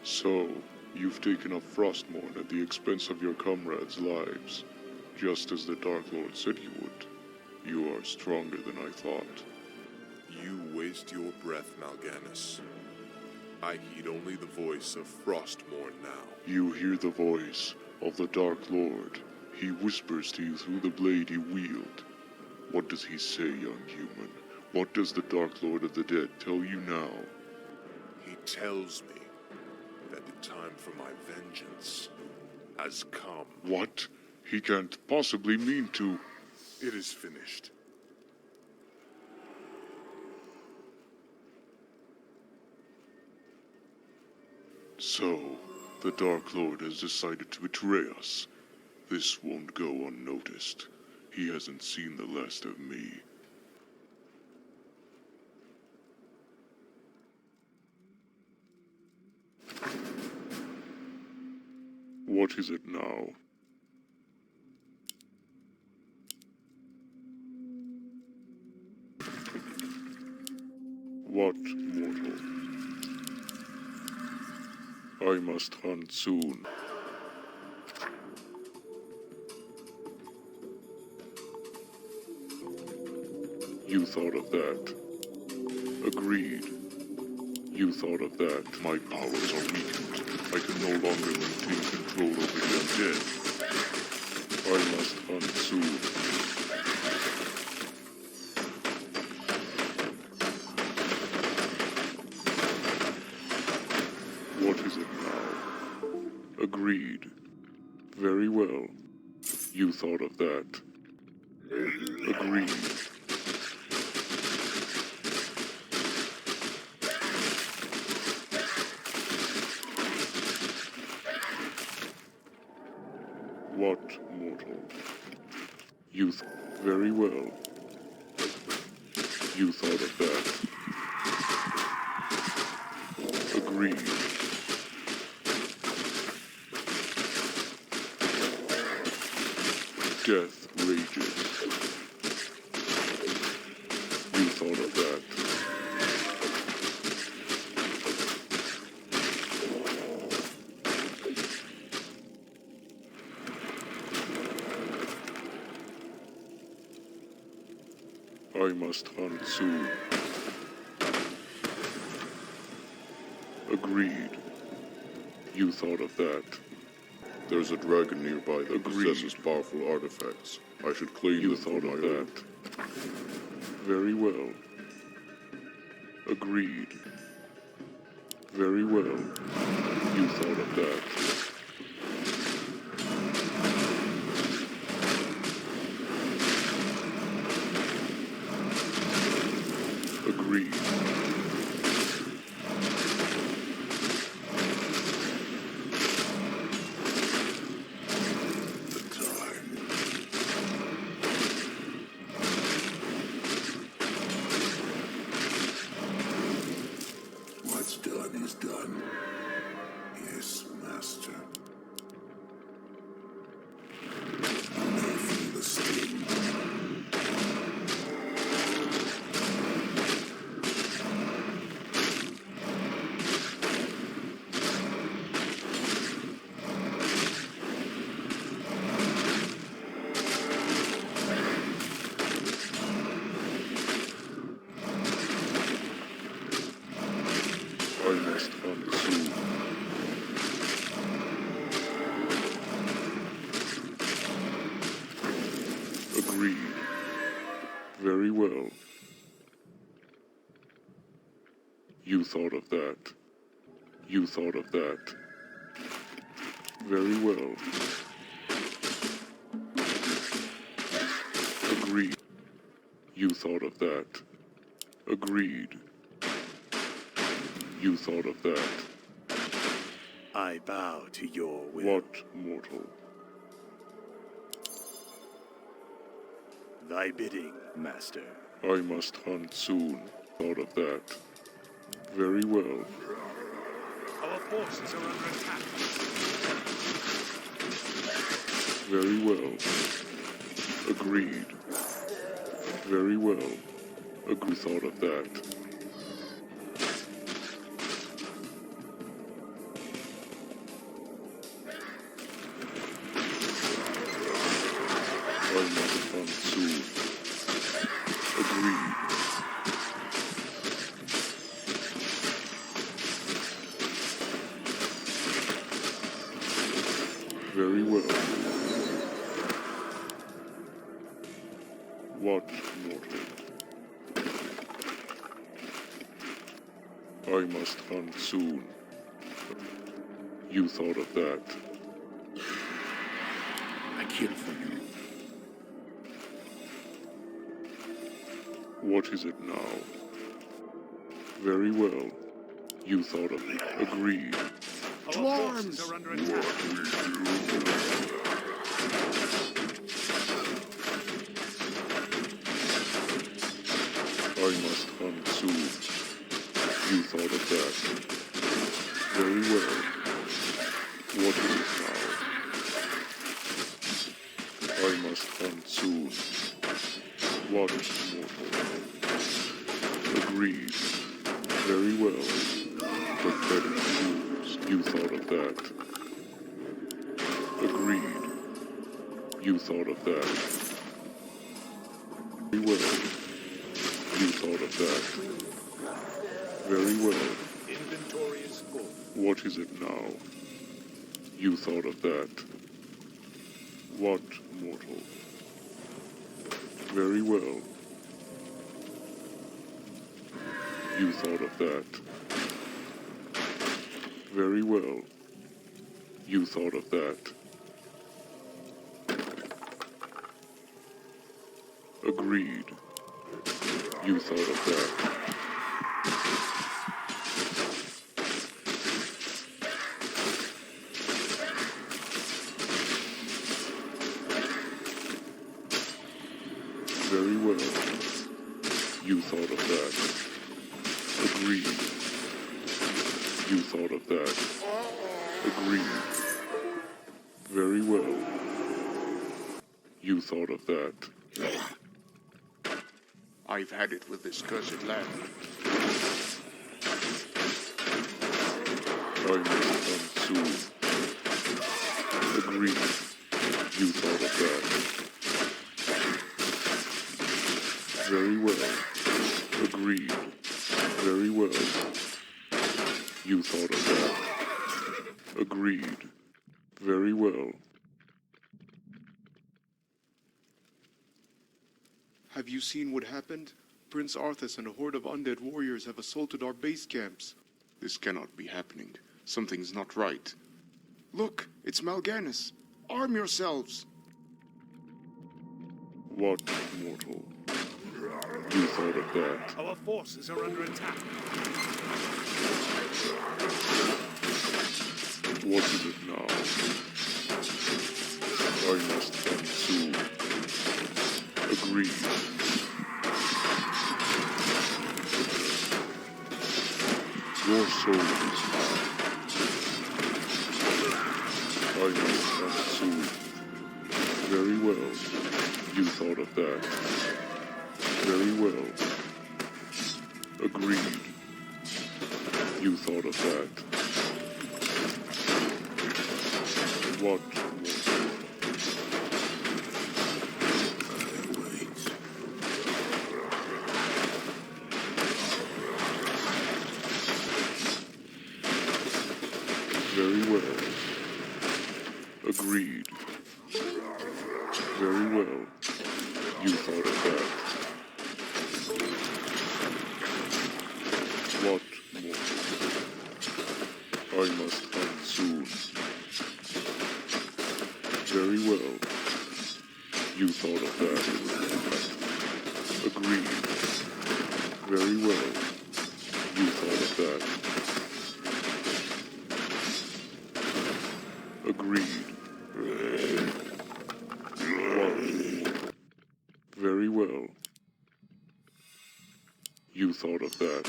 So, you've taken up Frostmourne at the expense of your comrades' lives, just as the Dark Lord said you would. You are stronger than I thought. You waste your breath, Mal'Ganis. I heed only the voice of Frostmourne now. You hear the voice of the Dark Lord. He whispers to you through the blade he wields. What does he say, young human? What does the Dark Lord of the Dead tell you now? He tells me that the time for my vengeance has come. What? He can't possibly mean to... It is finished. So, the Dark Lord has decided to betray us. This won't go unnoticed. He hasn't seen the last of me. What is it now? What, mortal? I must hunt soon. You thought of that. Agreed. You thought of that. My powers are weakened. I can no longer maintain control over the undead. I must hunt soon. What is it now? Agreed. Very well. You thought of that. Agreed. What, mortal? Very well. You thought of that. Agreed. Death rages. You thought of that. I must hunt soon. Agreed. You thought of that. There's a dragon nearby that possesses powerful artifacts. I should claim them for my own. Very well. Agreed. Very well. You thought of that. Agreed. What's done is done. Yes, Master. I feel the sting. I must hunt soon. Agreed. Very well. You thought of that. You thought of that. Very well. Agreed. You thought of that. Agreed. You thought of that. I bow to your will. What, mortal? Thy bidding, Master. I must hunt soon. Thought of that. Very well. Our forces are under attack. Very well. Agreed. Very well. Agree. Thought of that. I must hunt soon. You thought of that. I kill for you. What is it now? Very well. You thought of it. Agreed. Our forces are under attack. I must hunt soon. You thought of that. Very well. What is it now? I must hunt soon. What, mortal? Agreed. Very well. Pathetic fools. You thought of that. Agreed. You thought of that. Very well. You thought of that. Very well. Inventory is full. What is it now? You thought of that. What, mortal? Very well. You thought of that. Very well. You thought of that. Agreed. You thought of that. Very well. You thought of that. Agreed. You thought of that. Agreed. Very well. You thought of that. I've had it with this cursed land. I must come soon. Agreed. You thought of that. Very well. Agreed. Very well. You thought of that. Agreed. Very well. Have you seen what happened? Prince Arthas and a horde of undead warriors have assaulted our base camps. This cannot be happening. Something's not right. Look, it's Mal'Ganis. Arm yourselves! What, mortal? You thought of that. Our forces are under attack. What is it now? I must come soon. Agreed. Your soul is mine. I must come soon. Very well. You thought of that. Very well. Agreed. You thought of that. What? Very well. Agreed. Very well. You thought of that. What more? I must come soon. Very well. You thought of that. Agreed. Very well. You thought of that. Agreed. What? Very well. You thought of that.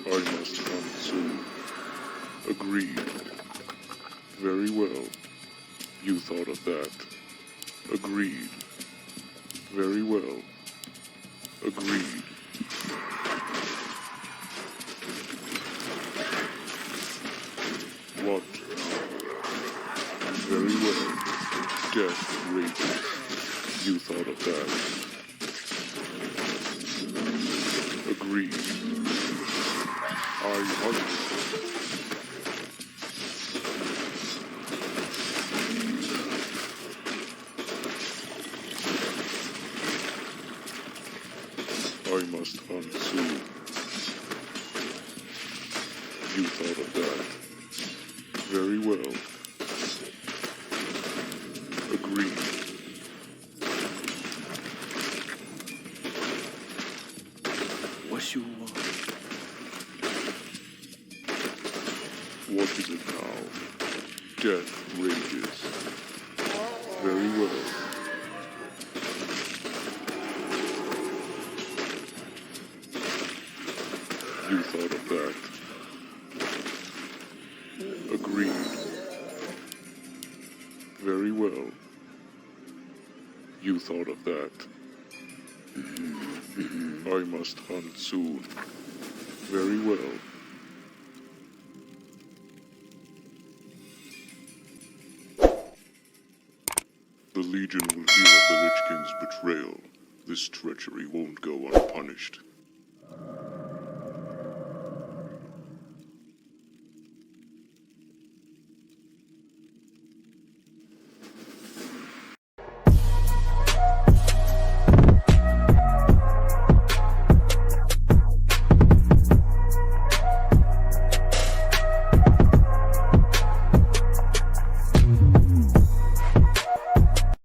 I must come soon. Agreed. Very well. You thought of that. Agreed. Very well. Agreed. What? Very well. Death rages. You thought of that. Agreed. I I hunt. I must hunt soon. You thought of that. Very well. Agreed. What you want? What is it now? Death rages. Very well. You thought of that. Agreed. Very well. You thought of that. I must hunt soon. Very well. The Legion will hear of the Lich King's betrayal. This treachery won't go unpunished.